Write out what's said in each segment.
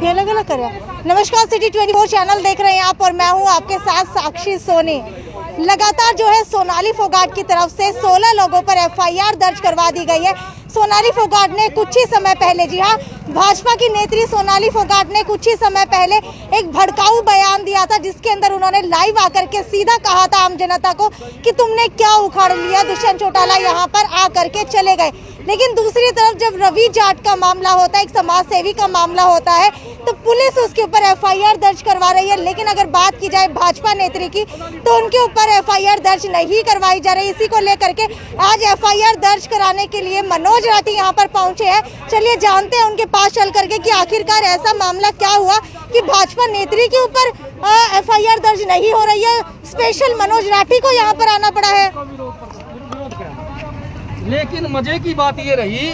अभी अलग अलग कर रहे हैं। नमस्कार, सिटी 24 चैनल देख रहे हैं आप और मैं हूं आपके साथ साक्षी सोनी। लगातार जो है सोनाली फोगाट की तरफ से 16 लोगों पर एफआईआर दर्ज करवा दी गई है। सोनाली फोगाट ने कुछ ही समय पहले, जी हाँ, भाजपा की नेत्री सोनाली फोगाट ने कुछ ही समय पहले एक भड़काऊ बयान दिया था, जिसके अंदर उन्होंने लाइव आकर के सीधा कहा था आम जनता को कि तुमने क्या उखाड़ लिया, दुष्यंत चौटाला यहाँ पर आकर के चले गए। लेकिन दूसरी तरफ जब रवि जाट का मामला होता है, एक समाज सेवी का मामला होता है, तो पुलिस उसके ऊपर एफआईआर दर्ज करवा रही है। लेकिन अगर बात की जाए भाजपा नेत्री की, तो उनके ऊपर एफआईआर दर्ज नहीं करवाई जा रही। इसी को लेकर के आज एफआईआर दर्ज कराने के लिए मनोज राठी यहाँ पर पहुंचे हैं। चलिए जानते हैं उनके पास चल करके कि आखिरकार ऐसा मामला क्या हुआ कि भाजपा नेत्री के ऊपर एफआईआर दर्ज नहीं हो रही है। स्पेशल मनोज राठी को यहाँ पर आना पड़ा है। लेकिन मजे की बात ये रही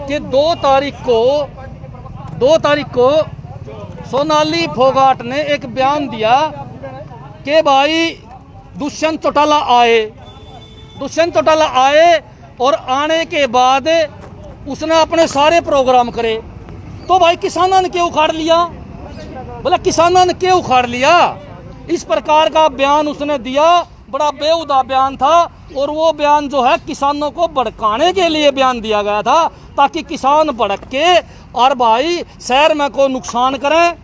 कि 2 तारीख को सोनाली फोगाट ने एक बयान दिया कि भाई दुष्यंत चौटाला आए और आने के बाद उसने अपने सारे प्रोग्राम करे। तो भाई किसानों ने क्यों उखाड़ लिया? बोला किसानों ने क्यों उखाड़ लिया? इस प्रकार का बयान उसने दिया, बड़ा बेहुदा बयान था। और वो बयान जो है किसानों को भड़काने के लिए बयान दिया गया था, ताकि किसान भड़क के और भाई शहर में को नुकसान करें,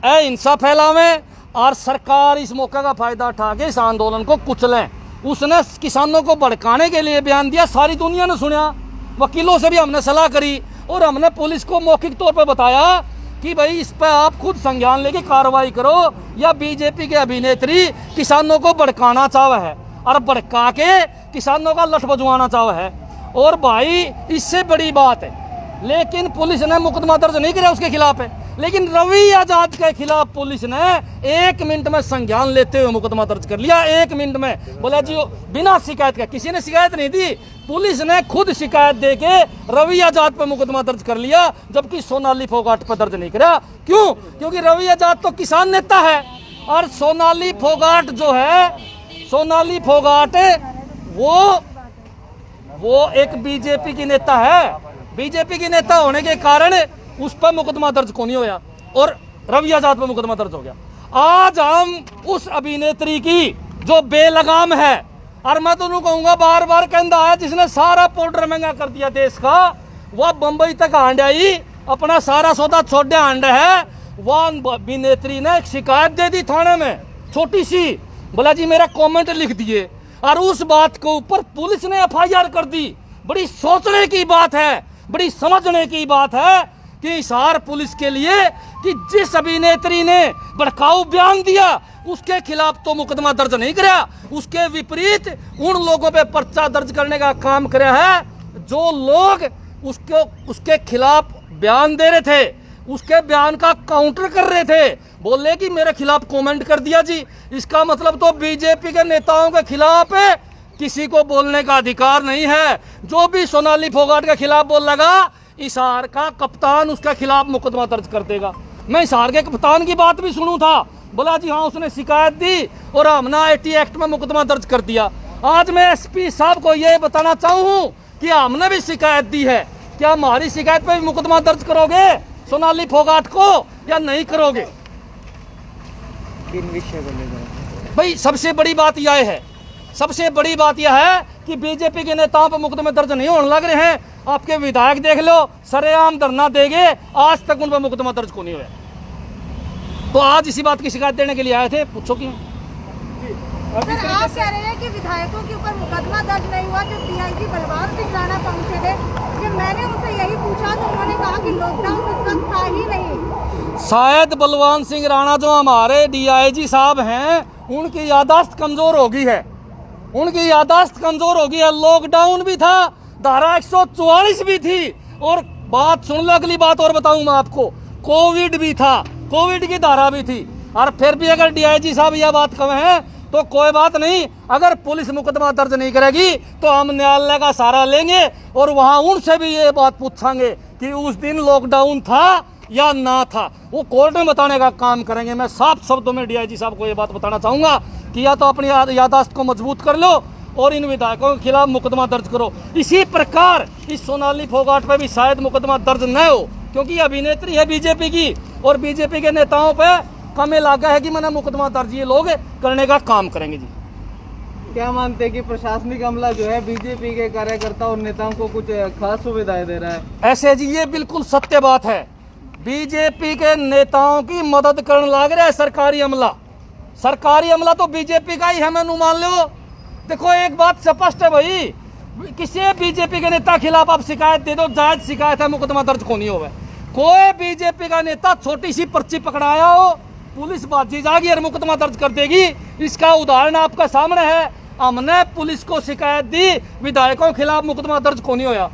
हिंसा फैलावें और सरकार इस मौके का फायदा उठा के इस आंदोलन को कुचलें। उसने किसानों को भड़काने के लिए बयान दिया। सारी दुनिया ने सुना, वकीलों से भी हमने सलाह करी और हमने पुलिस को मौखिक तौर पर बताया कि भाई इस पर आप खुद संज्ञान लेके कार्रवाई करो, या बीजेपी के अभिनेत्री किसानों को भड़काना चाहे है और भड़का के किसानों का लठ बजवाना चाहे है। और भाई इससे बड़ी बात है, लेकिन पुलिस ने मुकदमा दर्ज नहीं किया उसके खिलाफ है। लेकिन रवि आजाद के खिलाफ पुलिस ने 1 मिनट में संज्ञान लेते हुए मुकदमा दर्ज कर लिया। 1 मिनट में, बोला जी बिना शिकायत का, किसी ने शिकायत नहीं दी, पुलिस ने खुद शिकायत देके रवि आजाद पर मुकदमा दर्ज कर लिया, जबकि सोनाली फोगाट पर दर्ज नहीं करा। क्यों? क्योंकि रवि आजाद तो किसान नेता है और सोनाली फोगाट जो है, सोनाली फोगाट वो एक बीजेपी की नेता है। बीजेपी की नेता होने के कारण उस पर मुकदमा दर्ज को नहीं होया और रवि आजाद पर मुकदमा दर्ज हो गया। आज हम उस अभिनेत्री की जो बेलगाम है, और मैं तो कहूंगा बार बार कहता है, जिसने सारा पाउडर महंगा कर दिया देश का, वह बंबई तक आंड आई, अपना सारा सौदा छोड़ आंड है। वह अभिनेत्री ने एक शिकायत दे दी थाने में, छोटी सी, बोला जी मेरा कमेंट लिख दिए, और उस बात के ऊपर पुलिस ने एफआईआर कर दी। बड़ी सोचने की बात है, बड़ी समझने की बात है कि हिसार पुलिस के लिए कि जिस अभिनेत्री ने भड़काऊ बयान दिया उसके खिलाफ तो मुकदमा दर्ज नहीं करा, उसके विपरीत उन लोगों पे पर्चा दर्ज करने का काम करा है जो लोग उसके खिलाफ बयान दे रहे थे, उसके बयान का काउंटर कर रहे थे। बोले कि मेरे खिलाफ कमेंट कर दिया जी, इसका मतलब तो बीजेपी के नेताओं के खिलाफ किसी को बोलने का अधिकार नहीं है। जो भी सोनाली फोगाट के खिलाफ बोल लगा, हिसार का कप्तान उसके खिलाफ मुकदमा दर्ज कर देगा। मैं हिसार के कप्तान की बात भी सुनूं था, बोला जी हाँ उसने शिकायत दी और हमने आईटी एक्ट में मुकदमा दर्ज कर दिया। आज मैं एसपी साहब को यह बताना चाहूँ कि हमने भी शिकायत दी है, क्या हमारी शिकायत पे भी मुकदमा दर्ज करोगे सोनाली फोगाट को या नहीं करोगे? भाई सबसे बड़ी बात यह है कि बीजेपी के नेताओं पर मुकदमे दर्ज नहीं होने लग रहे हैं। आपके विधायक देख लो, सरेआम धरना देंगे, आज तक उन पर मुकदमा दर्ज को नहीं हुआ। तो आज इसी बात की शिकायत देने के लिए आए थे, पूछो क्यों? सर आप कह रहे हैं कि विधायकों के ऊपर मुकदमा दर्ज नहीं हुआ, जो डीआईजी बलवान सिंह राणा पहुंचे थे, जब मैंने उनसे यही पूछा तो उन्होंने कहा कि लॉकडाउन उस वक्त था ही नहीं। शायद बलवान सिंह राणा जो हमारे डीआईजी साहब हैं, उनकी याददाश्त कमजोर होगी है, लॉकडाउन भी था, धारा 144 भी थी, और बात सुन लो, अगली बात और बताऊं मैं आपको, कोविड भी था, कोविड की धारा भी थी। और फिर भी अगर डीआईजी साहब यह बात कहें तो कोई बात नहीं, अगर पुलिस मुकदमा दर्ज नहीं करेगी तो हम न्यायालय का सहारा लेंगे और वहां उनसे भी ये बात पूछेंगे कि उस दिन लॉकडाउन था या ना था। वो कोर्ट में बताने का काम करेंगे। मैं साफ शब्दों में डीआईजी साहब को ये बात बताना चाहूंगा कि या तो अपनी याददाश्त को मजबूत कर लो और इन विधायकों के खिलाफ मुकदमा दर्ज करो। इसी प्रकार इस सोनाली फोगाट पर भी शायद मुकदमा दर्ज न हो, क्योंकि ये अभिनेत्री है बीजेपी की और बीजेपी के नेताओं पे कमे लागा है कि मैंने मुकदमा दर्ज ये लोग करने का काम करेंगे जी। क्या मानते हैं कि प्रशासनिक अमला जो है बीजेपी के कार्यकर्ता और नेताओं को कुछ खास सुविधाएं दे रहा है? ऐसे जी ये बिल्कुल सत्य बात है। बीजेपी के नेताओं की मदद करने लग रहा है सरकारी अमला। सरकारी अमला तो बीजेपी का ही है, मैनू मान लो। देखो एक बात स्पष्ट है भाई, किसी बीजेपी के नेता खिलाफ आप शिकायत दे दो, जायज शिकायत है, मुकदमा दर्ज को नहीं होगा। कोई बीजेपी का नेता छोटी सी पर्ची पकड़ाया हो, पुलिस बाजी जाएगी और मुकदमा दर्ज कर देगी। इसका उदाहरण आपका सामने है। हमने पुलिस को शिकायत दी, विधायकों के खिलाफ मुकदमा दर्ज को नहीं होया।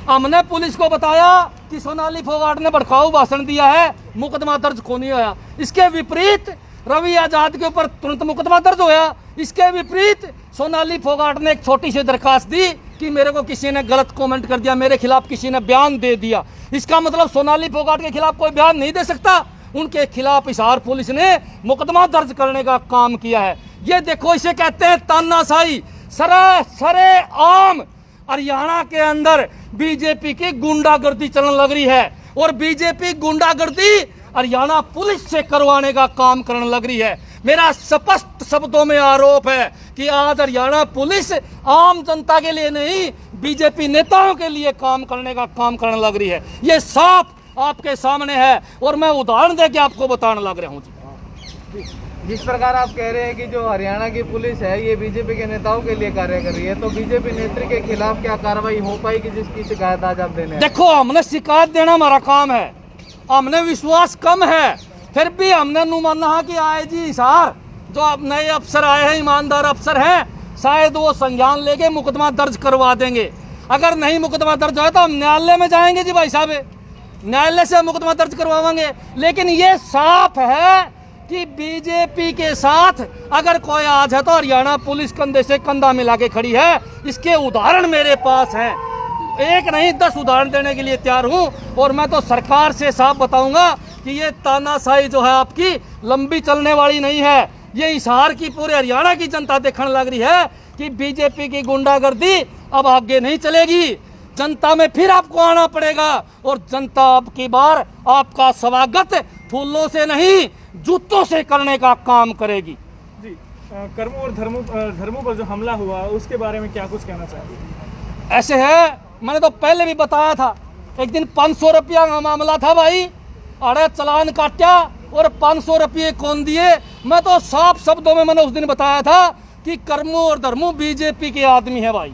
हमने पुलिस को बताया कि सोनाली फोगाट ने भड़काऊ भाषण दिया है, मुकदमा दर्ज को नहीं होया। इसके विपरीत रवि आजाद के ऊपर तुरंत मुकदमा दर्ज होया। इसके विपरीत सोनाली फोगाट ने एक छोटी सी दरखास्त दी कि मेरे को किसी ने गलत कमेंट कर दिया, मेरे खिलाफ किसी ने बयान दे दिया। इसका मतलब सोनाली फोगाट के खिलाफ कोई बयान नहीं दे सकता। उनके खिलाफ हिसार पुलिस ने मुकदमा दर्ज करने का काम किया है। ये देखो, इसे कहते हैं तानाशाही। सरे आम हरियाणा के अंदर बीजेपी की गुंडागर्दी चलने लग रही है और बीजेपी गुंडागर्दी हरियाणा पुलिस से करवाने का काम करने लग रही है। मेरा स्पष्ट शब्दों में आरोप है कि आज हरियाणा पुलिस आम जनता के लिए नहीं, बीजेपी नेताओं के लिए काम करने करने लग रही है। ये साफ आपके सामने है और मैं उदाहरण देके आपको बताने लग रहा हूँ जी। जिस प्रकार आप कह रहे हैं कि जो हरियाणा की पुलिस है ये बीजेपी के नेताओं के लिए कार्य कर रही है, तो बीजेपी नेत्री के खिलाफ क्या कार्रवाई हो पाएगी जिसकी शिकायत आज आप देने? देखो, हमने शिकायत देना हमारा काम है, हमने विश्वास कम है, फिर भी हमने नुमाना कि आए जी हिसार जो अब नए अफसर आए हैं, ईमानदार अफसर हैं, शायद वो संज्ञान लेके मुकदमा दर्ज करवा देंगे। अगर नहीं मुकदमा दर्ज हो तो हम न्यायालय में जाएंगे जी भाई साहब, न्यायालय से मुकदमा दर्ज करवाएंगे। लेकिन ये साफ है कि बीजेपी के साथ अगर कोई आज है तो हरियाणा पुलिस कंधे से कंधा मिला के खड़ी है। इसके उदाहरण मेरे पास हैं, एक नहीं 10 उदाहरण देने के लिए तैयार हूं। और मैं तो सरकार से साफ बताऊंगा कि ये तानाशाही जो है आपकी लंबी चलने वाली नहीं है। ये हिसार की पूरे हरियाणा की जनता देखने लग रही है कि बीजेपी की गुंडागर्दी अब आगे नहीं चलेगी। जनता में फिर आपको आना पड़ेगा और जनता अब की बार आपका स्वागत फूलों से नहीं जूतों से करने का काम करेगी जी। कर्मों और धर्मों पर जो हमला हुआ उसके बारे में क्या कुछ कहना चाहिए? ऐसे है, मैंने तो पहले भी बताया था। एक दिन 500 रुपया का मामला था भाई, अरे चालान काटा और 500 रुपये कौन दिए। मैं तो साफ शब्दों में मैंने उस दिन बताया था कि कर्मों और धर्मों बीजेपी के आदमी है भाई,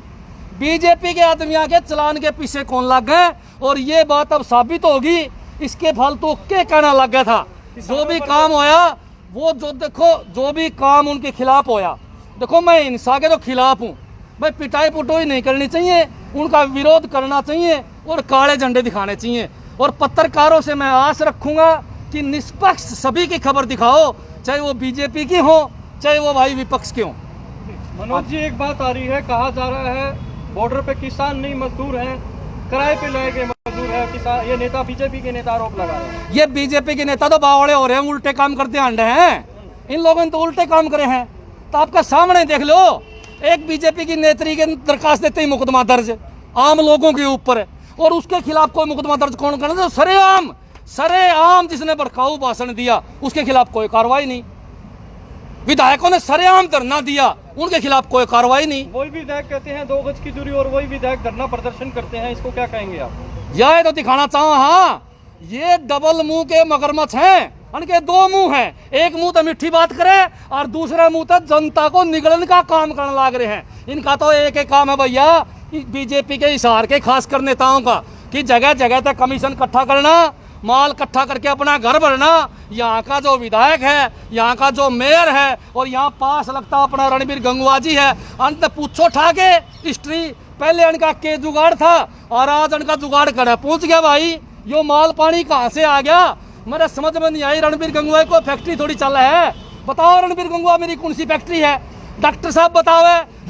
बीजेपी के आदमियों के चालान के पीछे कौन लग गए। और ये बात अब साबित होगी। इसके फालतू के कहना लग गया था, जो भी काम होया वो जो भी काम उनके खिलाफ होया। देखो, मैं हिंसा के तो खिलाफ हूँ भाई, पिटाई पुटोई नहीं करनी चाहिए, उनका विरोध करना चाहिए और काले झंडे दिखाने चाहिए। और पत्रकारों से मैं आस रखूंगा कि निष्पक्ष सभी की खबर दिखाओ, चाहे वो बीजेपी की हो चाहे वो भाई विपक्ष के हो। मनोज जी, एक बात आ रही है, कहा जा रहा है बॉर्डर पे किसान नहीं मजदूर हैं, किराए पे लाए गए मजदूर है किसान। ये नेता बीजेपी के नेता आरोप लगा रहे हैं। ये बीजेपी के नेता तो बावड़े हो रहे हैं, उल्टे काम करते अंडे हैं। इन लोगों ने तो उल्टे काम करे हैं। तो आपका सामने देख लो, एक बीजेपी की नेत्री के दरखास्त देते ही मुकदमा दर्ज आम लोगों के ऊपर, और उसके खिलाफ कोई मुकदमा दर्ज कौन करना? तो सरेआम जिसने भड़काऊ भाषण दिया उसके खिलाफ कोई कार्रवाई नहीं। विधायकों ने सरेआम धरना दिया, उनके खिलाफ कोई कार्रवाई नहीं। वही विधायक कहते हैं 2 गज की दूरी और वही विधायक धरना प्रदर्शन करते हैं, इसको क्या कहेंगे आप? यह तो दिखाना चाहो, हाँ ये डबल मुंह के मगरमच्छ हैं। उनके 2 मुंह हैं, एक मुंह तो मीठी बात करे और दूसरा मुंह तो जनता को निगलन का काम करने लग रहे हैं। इनका तो एक एक काम है भैया, बीजेपी के हिसार के खासकर नेताओं का, कि जगह जगह तक कमीशन इकट्ठा करना, माल इकट्ठा करके अपना घर भरना। यहाँ का जो विधायक है, यहाँ का जो मेयर है और यहाँ पास लगता अपना रणबीर गंगवा जी है, अंत पूछो ठाके हिस्ट्री। पहले इनका के जुगाड़ था और आज इनका जुगाड़ कर पहुंच गया भाई। यो माल पानी कहाँ से आ गया मेरे समझ में नहीं आई। रणबीर गंगवा को फैक्ट्री थोड़ी चल है, बताओ रणबीर गंगवा मेरी कौन सी फैक्ट्री है? डॉक्टर साहब बताओ,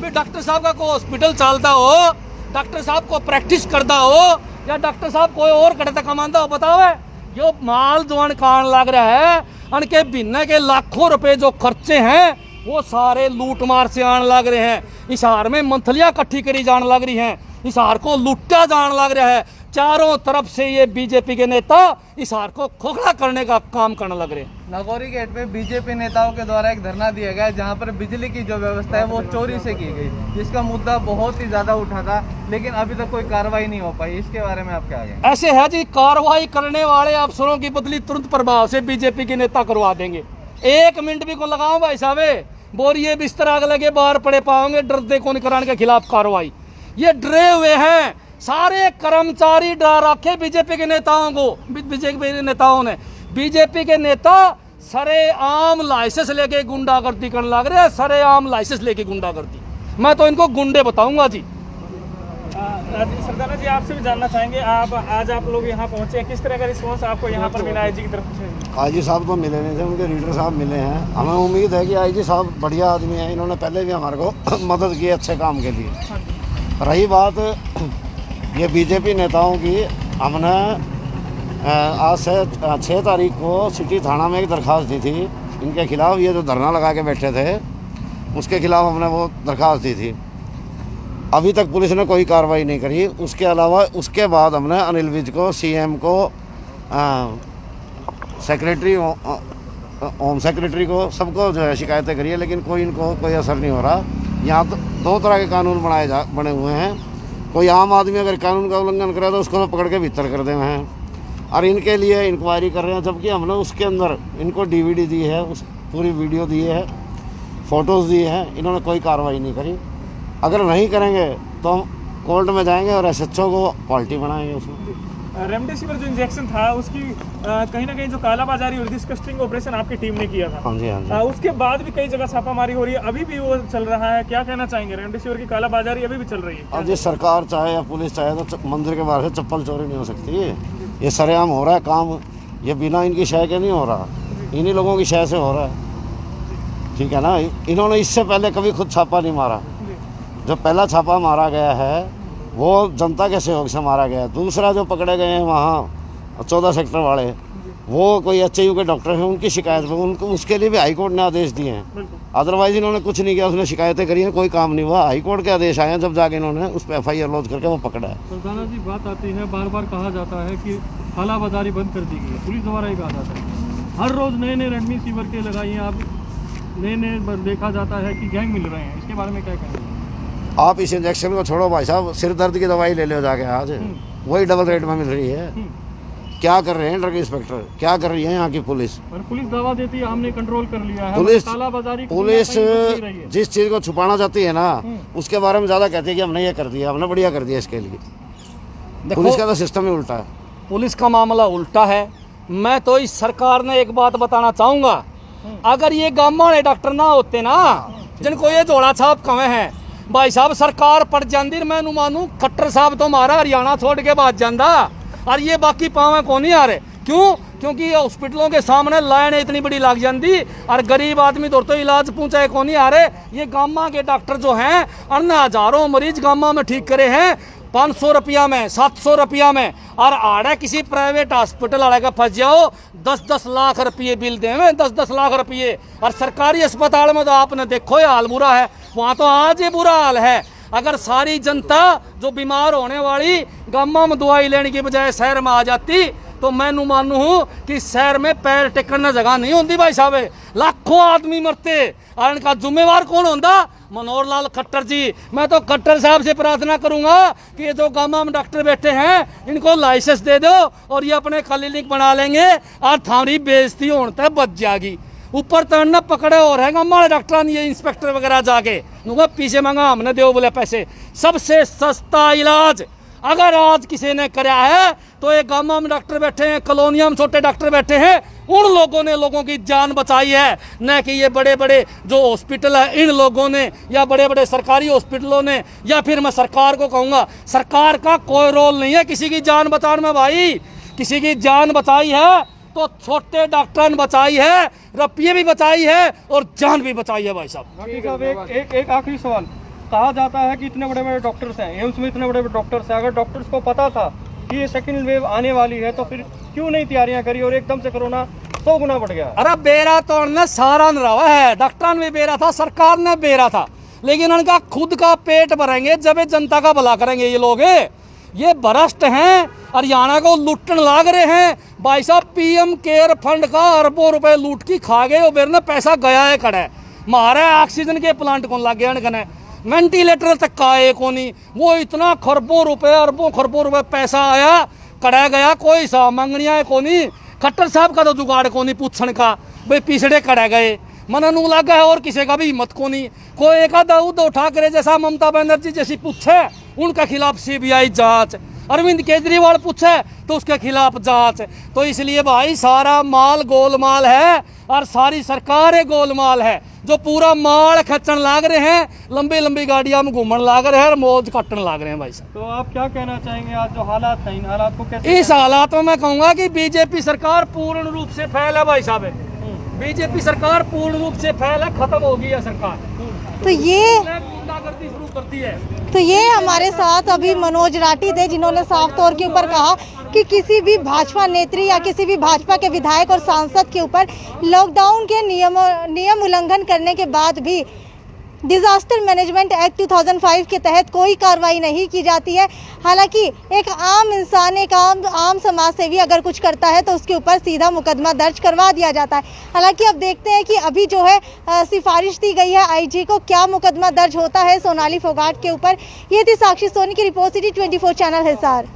डॉक्टर साहब का कोई हॉस्पिटल चलता हो, डॉक्टर साहब को प्रैक्टिस करता हो या डॉक्टर साहब कोई और कड़ता कमाता हो, बताओ। यो माल जो अनकान लग रहा है, अनके बिन्ने के लाखों रुपए जो खर्चे हैं वो सारे लूट मार से आने लग रहे हैं। हिसार में मंथलियाँ इकट्ठी करी जाने लग रही हैं। इस हार को लुट्टा जान लग रहा है। चारों तरफ से ये बीजेपी के नेता इस हार को खोखला करने का काम करने लग रहे हैं। नागौरी गेट पे बीजेपी नेताओं के द्वारा एक धरना दिया गया जहां पर बिजली की जो व्यवस्था है वो चोरी से की गई, जिसका मुद्दा बहुत ही ज्यादा उठा था, लेकिन अभी तक कोई कार्रवाई नहीं हो पाई। इसके बारे में आप क्या कहेंगे? ऐसे है जी, कार्रवाई करने वाले अफसरों की बदली तुरंत प्रभाव से बीजेपी के नेता करवा देंगे। 1 मिनट भी को लगाओ भाई साहब, बोरिए बिस्तर आग लगे बाहर पड़े पाओगे, डरते कौन कराने के खिलाफ कार्रवाई। ये डरे हुए हैं, सारे कर्मचारी डरा रखे बीजेपी के नेताओं को। बीजेपी के नेताओं ने, बीजेपी के नेता सरे आम लाइसेंस लेके गुंडागर्दी करने लग रहे हैं, सरे आम लाइसेंस लेके गुंडागर्दी। मैं तो इनको गुंडे बताऊंगा जी। सरदाना जी, आपसे भी जानना चाहेंगे, आज आप लोग यहाँ पहुँचे हैं, किस तरह का रिस्पॉन्स आपको यहाँ पर मिला आईजी की तरफ से? आईजी साहब तो मिले नहीं थे, उनके रीडर साहब मिले हैं। हमें उम्मीद है कि आईजी साहब बढ़िया आदमी हैं, इन्होंने पहले भी हमारे को मदद की अच्छे काम के लिए। रही बात ये बीजेपी नेताओं की, हमने आज से 6 तारीख को सिटी थाना में एक दरख्वास्त दी थी इनके खिलाफ। ये जो धरना लगा के बैठे थे उसके खिलाफ हमने वो दरख्वास्त दी थी। अभी तक पुलिस ने कोई कार्रवाई नहीं करी। उसके अलावा उसके बाद हमने अनिल विज को, सीएम को, सेक्रेटरी, होम सेक्रेटरी को, सबको जो है शिकायतें करी है, लेकिन कोई असर नहीं हो रहा। यहाँ तो 2 तरह के कानून बने हुए हैं। कोई आम आदमी अगर कानून का उल्लंघन करे तो उसको तो पकड़ के भीतर कर दे हैं, और इनके लिए इंक्वायरी कर रहे हैं। जबकि हमने उसके अंदर इनको डीवीडी दी है, उस पूरी वीडियो दी है, फ़ोटोज़ दिए हैं, इन्होंने कोई कार्रवाई नहीं करी। अगर नहीं करेंगे तो हम कोर्ट में जाएंगे और एसएचओ को पार्टी बनाएंगे। उसमें रेमडेसिविर जो इंजेक्शन था उसकी कहीं ना कहीं जो कालाबाजारी और डिस्कस्टिंग ऑपरेशन आपकी टीम ने किया था, हाँ जी, हाँ जी। उसके बाद भी कई जगह छापामारी हो रही है, अभी भी वो चल रहा है। क्या कहना चाहेंगे? रेमडेसिविर की कालाबाजारी अभी भी चल रही है। अब ये सरकार चाहे या पुलिस चाहे तो मंदिर के बाहर से चप्पल चोरी नहीं हो सकती। ये सरेआम हो रहा है काम, ये बिना इनकी शय के नहीं हो रहा, इन्हीं लोगों की शय से हो रहा है। ठीक है ना। इन्होंने इससे पहले कभी खुद छापा नहीं मारा। जो पहला छापा मारा गया है वो जनता के सहयोग से मारा गया है। दूसरा जो पकड़े गए हैं वहाँ 14 सेक्टर वाले, वो कोई एचयू के डॉक्टर हैं, उनकी शिकायत पर उनको उसके लिए भी हाई कोर्ट ने आदेश दिए हैं। अदरवाइज इन्होंने कुछ नहीं किया, उसने शिकायतें करी हैं, कोई काम नहीं हुआ। हाई कोर्ट के आदेश आए हैं, जब जाके इन्होंने उस पर FIR लॉन्च करके वो पकड़ा है। सरदाना जी, बात आती है, बार बार कहा जाता है कि कालाबाजारी बंद कर दी गई है, पुलिस द्वारा ही कहा जाता है। हर रोज़ नए रेमडेसिविर के लगाइए आप, नए देखा जाता है कि गैंग मिल रहे हैं। इसके बारे में क्या कहेंगे? आप इस इंजेक्शन को छोड़ो भाई साहब, सिर दर्द की दवाई ले लो जाके, आज वही डबल रेट में मिल रही है। क्या कर रहे हैं ड्रग इंस्पेक्टर, क्या कर रही है यहाँ की पुलिस? और पुलिस दावा देती है हमने कंट्रोल कर लिया है। पुलिस जिस चीज़ को छुपाना चाहती है ना, उसके बारे में ज़्यादा कहती है कि हमने ये कर दिया, हमने बढ़िया कर दिया। इसके लिए पुलिस का तो सिस्टम ही उल्टा है। पुलिस का मामला उल्टा है। मैं तो इस सरकार ने एक बात बताना चाहूँगा, अगर ये गाँव वाले डॉक्टर ना होते ना, जिनको ये जोड़ा छाप कवे हैं भाई साहब, सरकार पड़ जाती। मैं मानू खट्टर साहब तो हमारा हरियाणा छोड़ के बाद जाता, और ये बाकी पावे को नहीं आ रहे। क्यों? क्योंकि हॉस्पिटलों के सामने लाइन इतनी बड़ी लग जाती, और गरीब आदमी तो इलाज पहुंचाए को नहीं आ रहे। ये गामा के डॉक्टर जो हैं, अन्य हजारों मरीज गामा में ठीक करे हैं 500 रुपया में, 700 रुपया में, और आड़े किसी प्राइवेट हॉस्पिटल वाले का फंस जाओ 10-10 लाख रुपये बिल देवे, 10-10 लाख रुपये। और सरकारी अस्पताल में तो आपने देखो ये हाल बुरा है, वहाँ तो आज ही बुरा हाल है। अगर सारी जनता जो बीमार होने वाली गाँव में दवाई लेने की बजाय शहर में आ जाती, तो मैं मानू हूँ कि शहर में पैर टेकने जगह नहीं होती भाई साहब। लाखों आदमी मरते, और इनका जिम्मेवार कौन होता? मनोहर लाल खट्टर जी। मैं तो खट्टर साहब से प्रार्थना करूंगा कि ये जो गाँव में डॉक्टर बैठे हैं इनको लाइसेंस दे दो, और ये अपने क्लिनिक बना लेंगे, और थारी बेइज्जती होने तक बच जाएगी। ऊपर तड़ना पकड़े और है हमारे डॉक्टर ने, ये इंस्पेक्टर वगैरह जाके पीछे मांगा, हमने दो बोले पैसे। सबसे सस्ता इलाज अगर आज किसी ने कराया है तो ये गाँव में डॉक्टर बैठे हैं, कॉलोनियों में छोटे डॉक्टर बैठे हैं, उन लोगों ने लोगों की जान बचाई है, न कि ये बड़े बड़े जो हॉस्पिटल है इन लोगों ने, या बड़े बड़े सरकारी हॉस्पिटलों ने। या फिर मैं सरकार को कहूँगा, सरकार का कोई रोल नहीं है किसी की जान बचाने में भाई। किसी की जान बचाई है तो छोटे डॉक्टर ने बचाई है, रुपये भी बचाई है और जान भी बचाई है भाई साहब। एक आखिरी सवाल, कहा जाता है कि इतने बड़े बड़े डॉक्टर्स हैं, एम्स में इतने बड़े बड़े डॉक्टर्स हैं, अगर डॉक्टर्स को पता था कि ये सेकंड वेव आने वाली है तो फिर क्यों नहीं तैयारियां करी और एकदम से कोरोना 100 गुना बढ़ गया? अरे बेरा तो सारा रहा है, डॉक्टर ने भी बेरा था, सरकार ने बेरा था, लेकिन उनका खुद का पेट भरेंगे जब ये जनता का भला करेंगे। ये लोग ये भ्रष्ट हैं, हरियाणा को लूटने लाग रहे हैं भाई साहब। पीएम केयर फंड का अरबों रुपए लूट की खा गए, और ना पैसा गया है खड़ा मारा ऑक्सीजन के प्लांट कौन लग गया इनकने, वेंटिलेटर तक का है कोनी। वो इतना खरबों रुपए अरबों खरबों रुपए पैसा आया कड़ा गया, कोई सा मंगनिया कोनी। खट्टर साहब का तो जुगाड़ कोनी पूछने का, भाई पिछड़े कड़ा गए मननू लगा है, और किसी का भी हिम्मत कोनी। कोई एक आधा उद्धव ठाकरे जैसा, ममता बनर्जी जैसी पूछे उनके खिलाफ सीबीआई जांच, अरविंद केजरीवाल पूछे तो उसके खिलाफ जांच। तो इसलिए भाई सारा माल गोलमाल है, और सारी सरकार गोलमाल है, जो पूरा माल खच्चन लाग रहे हैं, लंबी लंबी गाड़ियां में घूमने लाग रहे हैं और मौज काटने लाग रहे हैं भाई साहब। तो आप क्या कहना चाहेंगे आज जो हालात हैं, इन हालात को कैसे? इस हालात में मैं कहूंगा कि बीजेपी सरकार पूर्ण रूप से फैल है भाई साहब। बीजेपी सरकार पूर्ण रूप से फैल है, खत्म हो गई है सरकार। तो ये गुंडागर्दी शुरू करती है। तो ये हमारे साथ अभी मनोज राठी थे, जिन्होंने साफ तौर के ऊपर कहा कि किसी भी भाजपा नेत्री या किसी भी भाजपा के विधायक और सांसद के ऊपर लॉकडाउन के नियम उल्लंघन करने के बाद भी डिजास्टर मैनेजमेंट एक्ट 2005 के तहत कोई कार्रवाई नहीं की जाती है। हालांकि एक आम इंसान, एक आम समाज सेवी अगर कुछ करता है तो उसके ऊपर सीधा मुकदमा दर्ज करवा दिया जाता है। हालांकि अब देखते हैं कि अभी जो है सिफारिश दी गई है आईजी को, क्या मुकदमा दर्ज होता है सोनाली फोगाट के ऊपर। ये थी साक्षी सोनी की रिपोर्ट, सिटी 24 चैनल हिसार।